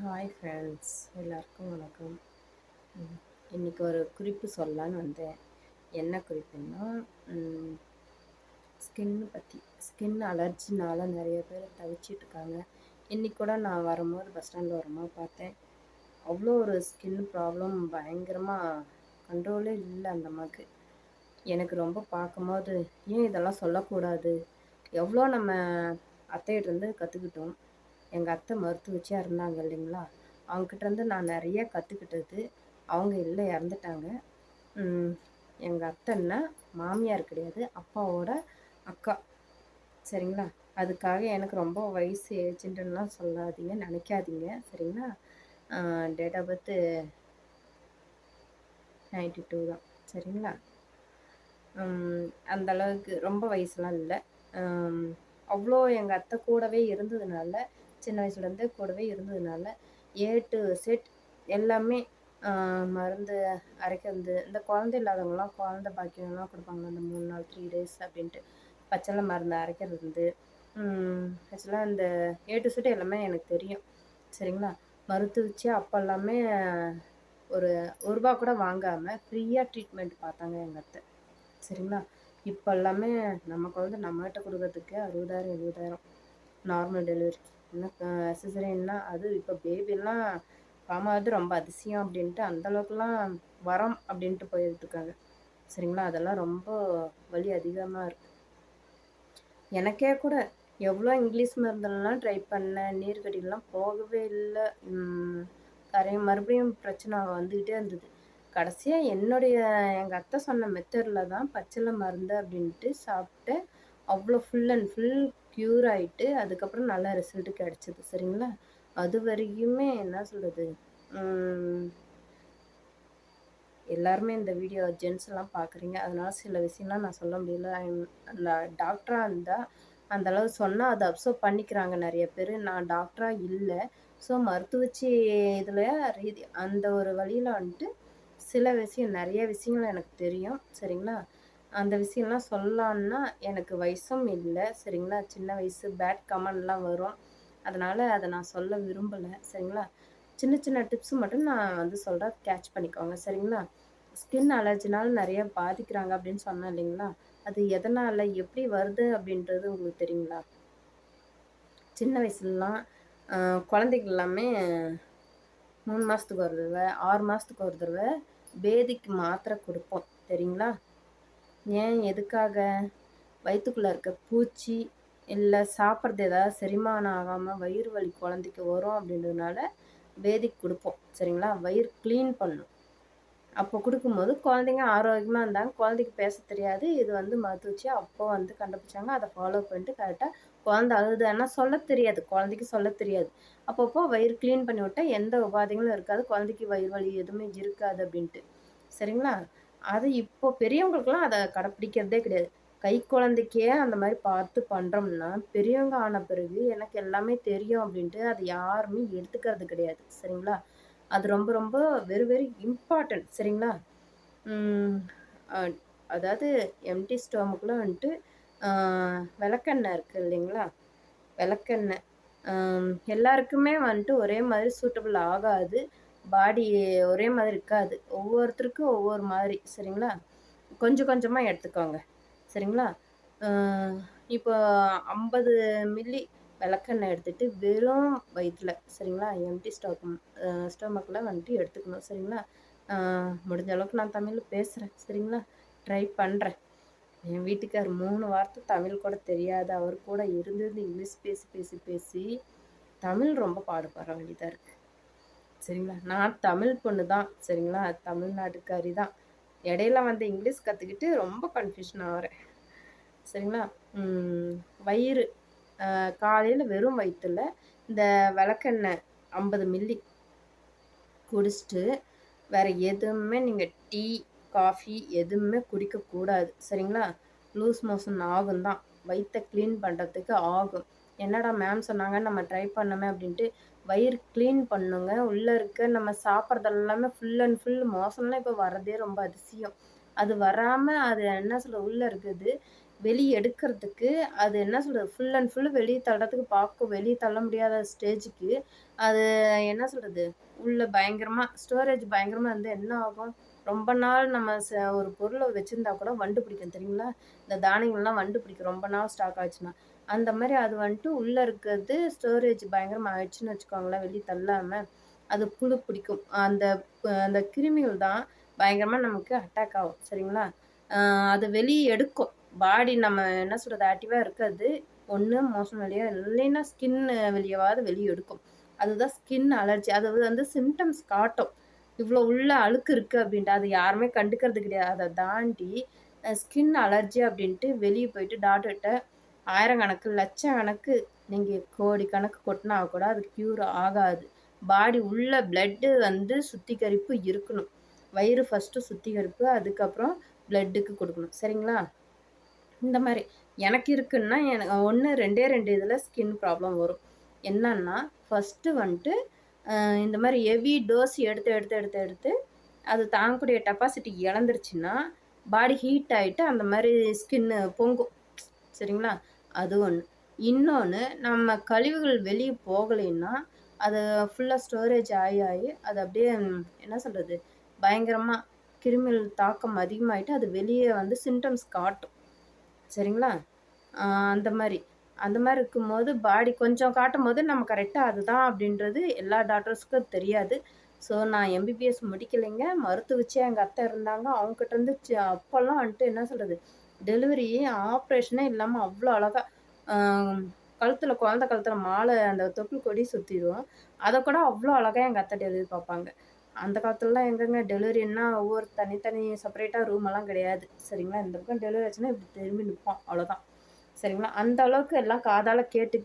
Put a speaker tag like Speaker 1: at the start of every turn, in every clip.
Speaker 1: Hi friends, எல்லாருக்கும் வணக்கம். ம், இன்னைக்கு ஒரு குறிப்பு சொல்லலான்னு வந்தேன். என்ன குறிப்புன்னா, ஸ்கின்னு பற்றி. ஸ்கின் அலர்ஜினால நிறைய பேர் தவிச்சிட்டு இருக்காங்க. இன்னைக்கு கூட நான் வரும்போது பஸ் ஸ்டாண்டில் வரும்போது பார்த்தேன். அவ்வளோ ஒரு ஸ்கின் ப்ராப்ளம் பயங்கரமாக கண்ட்ரோலே இல்லை அந்த அம்மாவுக்கு. எனக்கு ரொம்ப பார்க்கும்போது ஏன் இதெல்லாம் சொல்லக்கூடாது, எவ்வளோ நம்ம அத்தையிட்டேருந்து கற்றுக்கிட்டோம். எங்கள் அத்தை மருத்துவச்சியாக இருந்தாங்க இல்லைங்களா, அவங்ககிட்டேருந்து நான் நிறைய கற்றுக்கிட்டது. அவங்க இல்லை, இறந்துட்டாங்க. எங்கள் அத்தைன்னா மாமியார் கிடையாது, அப்பாவோட அக்கா. சரிங்களா? அதுக்காக எனக்கு ரொம்ப வயசு ஏஜென்ட்டுலாம் சொல்லாதீங்க, நினைக்காதீங்க. சரிங்களா? டேட் ஆஃப் பர்த்து 92 தான். சரிங்களா? அந்த அளவுக்கு ரொம்ப வயசுலாம் இல்லை. அவ்வளோ எங்கள் அத்தை கூடவே இருந்ததுனால, சின்ன வயசுலேருந்தே கூடவே இருந்ததுனால, ஏ டு செட் எல்லாமே, மருந்து அரைக்கிறது. இந்த குழந்தை இல்லாதவங்கலாம் குழந்தை பாக்கியம்லாம் கொடுப்பாங்க, அந்த 3 நாள் 3 டேஸ் அப்படின்ட்டு பச்சளை மருந்து அரைக்கிறது. ஆக்சுவலாக இந்த ஏ டு செட் எல்லாமே எனக்கு தெரியும். சரிங்களா? மருத்துவச்சி அப்போ எல்லாமே ஒரு ரூபா கூட வாங்காமல் ஃப்ரீயாக ட்ரீட்மெண்ட் பார்த்தாங்க எங்கள் அத்தை. சரிங்களா? இப்போ எல்லாமே நம்ம குழந்தை நம்மகிட்ட கொடுக்கறதுக்கு 60,000 70,000 நார்மல் டெலிவரி. இன்னும் சிசரியன்னா அது இப்போ பேபிலாம் பாமாவது ரொம்ப அதிசயம் அப்படின்ட்டு அந்தளவுக்குலாம் வரம் அப்படின்ட்டு போயிருக்காங்க. சரிங்களா? அதெல்லாம் ரொம்ப வலி அதிகமாக இருக்குது. எனக்கே கூட எவ்வளோ இங்கிலீஷ் மருந்தெல்லாம் ட்ரை பண்ணேன், நீர்க்கட்டிலாம் போகவே இல்லை. மறுபடியும் பிரச்சனை வந்துக்கிட்டே இருந்தது. கடைசியாக எங்கள் அத்தை சொன்ன மெத்தடில் தான் பச்சிலை மருந்து அப்படின்ட்டு சாப்பிட்டேன். அவ்வளோ ஃபுல் அண்ட் ஃபுல் க்யூர் ஆகிட்டு அதுக்கப்புறம் நல்ல ரிசல்ட்டு கிடச்சிது. சரிங்களா? அது வரைக்குமே என்ன சொல்கிறது, எல்லாருமே இந்த வீடியோ ஜென்ஸ் எல்லாம் பார்க்குறீங்க, அதனால சில விஷயம்லாம் நான் சொல்ல முடியல. அந்த டாக்டராக இருந்தால் அந்த அளவு சொன்னால் அதை அப்சர்வ் பண்ணிக்கிறாங்க நிறைய பேர். நான் டாக்டராக இல்லை. ஸோ மருத்துவச்சி இதில் அந்த ஒரு வழியில் வந்துட்டு சில விஷயம், நிறைய விஷயங்கள் எனக்கு தெரியும். சரிங்களா? அந்த விஷயம்லாம் சொல்லலான்னா எனக்கு வயசும் இல்லை. சரிங்களா? சின்ன வயசு பேட் கமெண்ட்லாம் வரும், அதனால் அதை நான் சொல்ல விரும்பலை. சரிங்களா? சின்ன சின்ன டிப்ஸ் மட்டும் நான் வந்து சொல்கிறேன், கேட்ச் பண்ணிக்கோங்க. சரிங்களா? ஸ்கின் அலர்ஜினால நிறைய பாதிக்கிறாங்க அப்படின்னு சொன்னேன் இல்லைங்களா, அது எதனால் எப்படி வருது அப்படின்றது உங்களுக்கு தெரியுங்களா? சின்ன வயசுலலாம் குழந்தைகள் எல்லாமே 3 மாதத்துக்கு ஒரு தடவை, 6 மாதத்துக்கு ஒரு தடவை பேதிக்கு மாத்திரை கொடுப்போம். தெரியுங்களா? ஏன், எதுக்காக? வயிற்றுக்குள்ளே இருக்க பூச்சி இல்லை சாப்பிட்றது ஏதாவது செரிமானம் ஆகாமல் வயிறு வலி குழந்தைக்கு வரும் அப்படின்றதுனால பேதிக்கு கொடுப்போம். சரிங்களா? வயிறு க்ளீன் பண்ணும். அப்போ கொடுக்கும்போது குழந்தைங்க ஆரோக்கியமாக இருந்தாங்க. குழந்தைக்கு பேச தெரியாது. இது வந்து மருத்துவச்சி அப்போ வந்து கண்டுபிடிச்சாங்க. அதை ஃபாலோ பண்ணிட்டு கரெக்டாக குழந்தை அழுதுன்னா சொல்ல தெரியாது, குழந்தைக்கு சொல்ல தெரியாது. அப்பப்போ வயிறு க்ளீன் பண்ணி விட்டா எந்த உபாதைகளும் இருக்காது, குழந்தைக்கு வயிறு வலி எதுவுமே இருக்காது அப்படின்ட்டு. சரிங்களா? அது இப்போ பெரியவங்களுக்குலாம் அதை கடைப்பிடிக்கிறதே கிடையாது. கை குழந்தைக்கே அந்த மாதிரி பார்த்து பண்ணுறோம்னா, பெரியவங்க ஆன பிறகு எனக்கு எல்லாமே தெரியும் அப்படின்ட்டு அது யாருமே எடுத்துக்கிறது கிடையாது. சரிங்களா? அது ரொம்ப ரொம்ப வெரி வெரி இம்பார்ட்டன்ட். சரிங்களா? அதாவது எம்டி ஸ்டொமக்கில் வந்துட்டு விளக்கெண்ணெய் இருக்குது இல்லைங்களா, விளக்கெண்ணெய் எல்லாருக்குமே வந்துட்டு ஒரே மாதிரி சூட்டபிள் ஆகாது. பாடி ஒரே மாதிரி இருக்காது, ஒவ்வொருத்தருக்கும் ஒவ்வொரு மாதிரி. சரிங்களா? கொஞ்சம் கொஞ்சமாக எடுத்துக்கோங்க. சரிங்களா? இப்போ 50 மில்லி விளக்கெண்ணெய் எடுத்துகிட்டு வெறும் வயிற்றில், சரிங்களா, எம்டி ஸ்டொமக்கில் வந்துட்டு எடுத்துக்கணும். சரிங்களா? முடிஞ்ச அளவுக்கு நான் தமிழில் பேசுகிறேன். சரிங்களா? ட்ரை பண்ணுறேன். என் வீட்டுக்கார் 3 வார்த்தை தமிழ் கூட தெரியாது. அவர் கூட இருந்து இங்கிலீஷ் பேசி பேசி பேசி தமிழ் ரொம்ப பாடுபட வேண்டியதாக இருக்குது. சரிங்களா? நான் தமிழ் பொண்ணு தான். சரிங்களா? தமிழ்நாட்டுக்காரி தான். இடையில வந்து இங்கிலீஷ் கற்றுக்கிட்டு ரொம்ப கன்ஃபியூஷன் ஆகிறேன். சரிங்களா? வயிறு காலையில் வெறும் வயிற்றில் இந்த விளக்கெண்ணெய் 50 மில்லி குடிச்சிட்டு வேறு எதுவுமே நீங்கள் டீ காஃபி எதுவுமே குடிக்கக்கூடாது. சரிங்களா? லூஸ் மோஷன் ஆகும் தான், வயிற்றை க்ளீன் பண்ணுறதுக்கு ஆகும். என்னடா மேம் சொன்னாங்க, நம்ம ட்ரை பண்ணோமே அப்படின்ட்டு வயிறு க்ளீன் பண்ணுங்க. உள்ளே இருக்க நம்ம சாப்பிட்றது எல்லாமே ஃபுல் அண்ட் ஃபுல் மோஷன்லாம் இப்போ வர்றதே ரொம்ப அதிசயம். அது வராமல் அது என்ன சொல்ல உள்ளே இருக்குது வெளிய எடுக்கிறதுக்கு அது என்ன சொல்றது, ஃபுல் அண்ட் ஃபுல் வெளிய தள்றதுக்கு வெளிய தள்ள முடியாத ஸ்டேஜுக்கு அது என்ன சொல்றது, உள்ள பயங்கரமா ஸ்டோரேஜ் பயங்கரமா இருந்தா என்ன ஆகும்? ரொம்ப நாள் நம்ம ஒரு பொருள வச்சிருந்தா கூட வண்டு பிடிக்கும் தெரியுங்களா? இந்த தானியங்கள்லாம் வண்டு பிடிக்கும் ரொம்ப நாள் ஸ்டாக் ஆச்சுன்னா. அந்த மாரி அது வந்துட்டு உள்ள இருக்கிறது ஸ்டோரேஜ் பயங்கரமா ஆயிடுச்சுன்னு வச்சுக்கோங்களேன், வெளிய தள்ளாம. அது புழு பிடிக்கும். அந்த கிருமிகள் தான் பயங்கரமா நமக்கு அட்டாக் ஆகும். சரிங்களா? அது வெளிய எடுக்கும். பாடி நம்ம என்ன சொல்றது ஆக்டிவா இருக்காது. ஒண்ணு மோஷன் வழியா இல்லைன்னா ஸ்கின் வெளியவாவது வெளிய எடுக்கும். அதுதான் ஸ்கின் அலர்ஜி. அது வந்து சிம்ப்டம்ஸ் காட்டும். இவ்ளோ உள்ள அழுக்கு இருக்கு அப்டின்ட்டு. அது யாருமே கண்டுக்கிறது கிடையாது. அத தாண்டி ஸ்கின் அலர்ஜி அப்டின்ட்டு வெளிய போயிட்டு டாக்டர்ட்ட ஆயிரக்கணக்கு, லட்சக்கணக்கு நீங்க கோடி கணக்கு கொட்டுனா கூட அது க்யூர் ஆகாது. பாடி உள்ள பிளட் வந்து சுத்திகரிப்பு இருக்கணும். வயிறு ஃபர்ஸ்ட்டு சுத்திகரிப்பு, அதுக்கப்புறம் பிளட்டுக்கு குடுக்கணும். சரிங்களா? இந்த மாரி. எனக்கு இருக்குன்னா, 1, 2 இதில ஸ்கின் ப்ராப்ளம் வரும். என்னன்னா, ஃபர்ஸ்ட்டு வந்துட்டு இந்த மாரி ஹெவி டோஸ் எடுத்து அது தாங்கக்கூடிய கெப்பாசிட்டி இழந்துருச்சுன்னா, பாடி ஹீட் ஆயிட்டு அந்த மாரி ஸ்கின்னு பொங்கும். சரிங்களா? அது ஒண்ணு. இன்னொன்னு நம்ம கழிவுகள் வெளிய போகலைன்னா, அது ஃபுல்லா ஸ்டோரேஜ் ஆயி அது அப்படியே என்ன சொல்றது? பயங்கரமா கிருமிகள் தாக்கம் அதிகமாயிட்டு, அது வெளிய வந்து சிம்ப்டம்ஸ் காட்டும். சரிங்களா? ஆ அந்த மாரி. அந்த மாரி இருக்கும்போது பாடி கொஞ்சம் காட்டும்போது நம்ம கரெக்ட்டா அதுதான் அப்படின்றது எல்லா டாக்டர்ஸ்க்கும் தெரியாது. ஸோ நான் எம்பிபிஎஸ் முடிக்கலைங்க. மருத்துவச்சியா எங்க அத்தை இருந்தாங்க. அவங்ககிட்ட இருந்து அப்போலாம் வந்துட்டு என்ன சொல்றது, டெலிவரி ஆப்ரேஷனே இல்லாம அவ்ளோ அழகா ஆ கழுத்துல குழந்தை கழுத்துல மாலை அந்த தொப்புள் கொடி சுத்திரும். அத கூட அவ்ளோ அழகா எங்க அத்தை டெலிவரி பார்ப்பாங்க. அந்த காலத்துலலாம் எங்கங்க டெலிவரின்னா ஒவ்வொரு தனித்தனி செப்பரேட்டா ரூமெல்லாம் கிடையாது. சரிங்களா? இந்த பக்கம் டெலிவரி ஆச்சுன்னா இப்படி திரும்பி நிப்போம். அவ்வளோதான். சரிங்களா? அந்த அளவுக்கு எல்லாம் காதால கேட்டு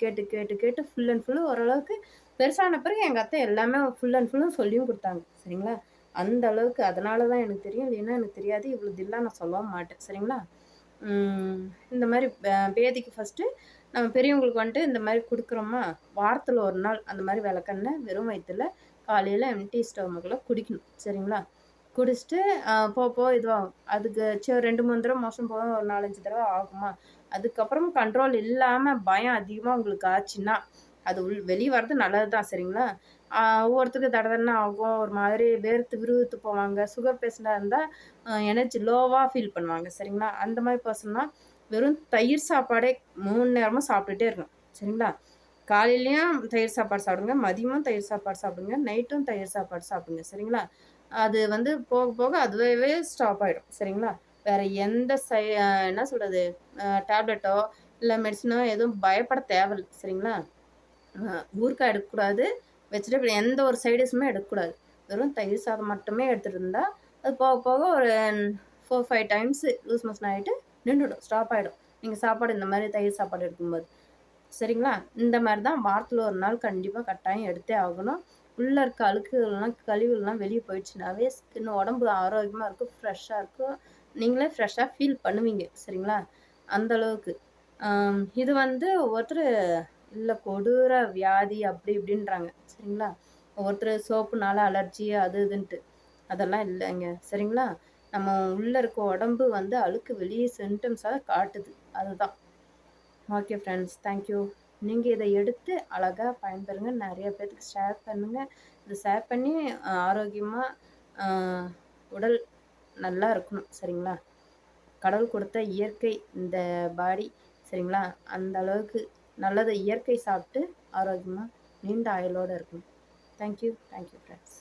Speaker 1: ஃபுல் அண்ட் ஃபுல் ஓரளவுக்கு பெருசான பிறகு எங்க அத்தை எல்லாமே ஃபுல் அண்ட் ஃபுல்லும் சொல்லியும் குடுத்தாங்க. சரிங்களா? அந்த அளவுக்கு அதனால தான் எனக்கு தெரியும். இல்லைன்னா எனக்கு தெரியாது. இவ்வளோ தில்லா நான் சொல்லவும் மாட்டேன். சரிங்களா? ம் இந்த மாரி பேதிக்கு ஃபர்ஸ்ட்டு நம்ம பெரியவங்களுக்கு வந்துட்டு இந்த மாரி குடுக்குறோமா, வாரத்துல 1 நாள் அந்த மாரி விளக்கெண்ணெய் வெறும் வயித்துல காலையில எம்ப்டி ஸ்டொமக்ல குடிக்கணும். சரிங்களா? குடிச்சுட்டு இதுவாகும். அதுக்கு 2, 3 தடவ மோஷன் போக ஒரு 4, 5 தடவ ஆகுமா, அதுக்கப்புறம் கண்ட்ரோல் இல்லாம பயம் அதிகமா உங்களுக்கு ஆச்சுன்னா, அது வெளிய வர்றது நல்லது தான் சரிங்களா? ஒவ்வொருத்தருக்கு தடதடன்னு ஆகும். ஒரு மாதிரி வேர்த்து விறுவிறுத்து போவாங்க. சுகர் பேஷண்டா இருந்தா எனர்ஜி லோவா ஃபீல் பண்ணுவாங்க. சரிங்களா? அந்த மாரி பர்சன்லாம் வெறும் தயிர் சாப்பாடே 3 நேரமும் சாப்பிட்டுட்டே இருக்கணும். சரிங்களா? காலையிலயும் தயிர் சாப்பாடு சாப்பிடுங்க. மதியமும் தயிர் சாப்பாடு சாப்பிடுங்க. நைட்டும் தயிர் சாப்பாடு சாப்பிடுங்க. சரிங்களா? அது வந்து போக போக அதுவாவே ஸ்டாப் ஆயிடும். சரிங்களா? வேற எந்த என்ன சொல்றது? டேப்லெட்டோ, இல்ல மெடிசினோ எதுவும் பயப்பட தேவையில்ல. சரிங்களா? ஊறுகாய் எடுக்கக்கூடாது. வெஜிடபிள் எந்த ஒரு சைட் டிஷ்ஷுமே எடுக்கக்கூடாது. வெறும் தயிர் சாதம் மட்டுமே எடுத்துட்டு இருந்தா, அது போக போக ஒரு 4, 5 டைம்ஸ் லூஸ் மோஷன் ஆயிட்டு நின்னுடும். ஸ்டாப் ஆயிடும். நீங்க சாப்பாடு இந்த மாரி தயிர் சாப்பாடு எடுக்கும்போது. சரிங்களா? இந்த மாரி தான் வாரத்துல 1 நாள் கண்டிப்பா கட்டாயம் எடுத்தே ஆகணும். உள்ள இருக்க அழுக்குகள்லாம், கழிவுகள்லாம் வெளிய போயிடுச்சுனாவே ஸ்கின் உடம்பு ஆரோக்கியமா இருக்கும், ஃப்ரெஷ்ஷா இருக்கும். நீங்களே ஃப்ரெஷ்ஷா ஃபீல் பண்ணுவீங்க. சரிங்களா? அந்த அளவுக்கு. இது வந்து ஒவ்வொருத்தரு இல்ல கொடூர வியாதி அப்படி இப்படின்றாங்க. சரிங்களா? ஒவ்வொருத்தரு சோப்புனால அலர்ஜி அது இதுன்ட்டு. அதெல்லாம் இல்லைங்க. சரிங்களா? நம்ம உள்ள இருக்க உடம்பு வந்து அழுக்கு வெளிய சிம்ப்டம்ஸா காட்டுது. அதுதான். Okay friends. Thank you. நீங்க இத எடுத்து அழகா பயன்பெறுங்க. நெறைய பேத்துக்கு ஷேர் பண்ணுங்க. இத ஷேர் பண்ணி ஆரோக்கியமா அ உடல் நல்லா இருக்கணும். சரிங்களா? கடவுள் கொடுத்த இயற்கை இந்த பாடி சரிங்களா? அந்த அளவுக்கு நல்லது இயற்கை சாப்பிட்டு ஆரோக்கியமா நீண்ட ஆயுளோட இருக்கணும். Thank you. Thank you friends.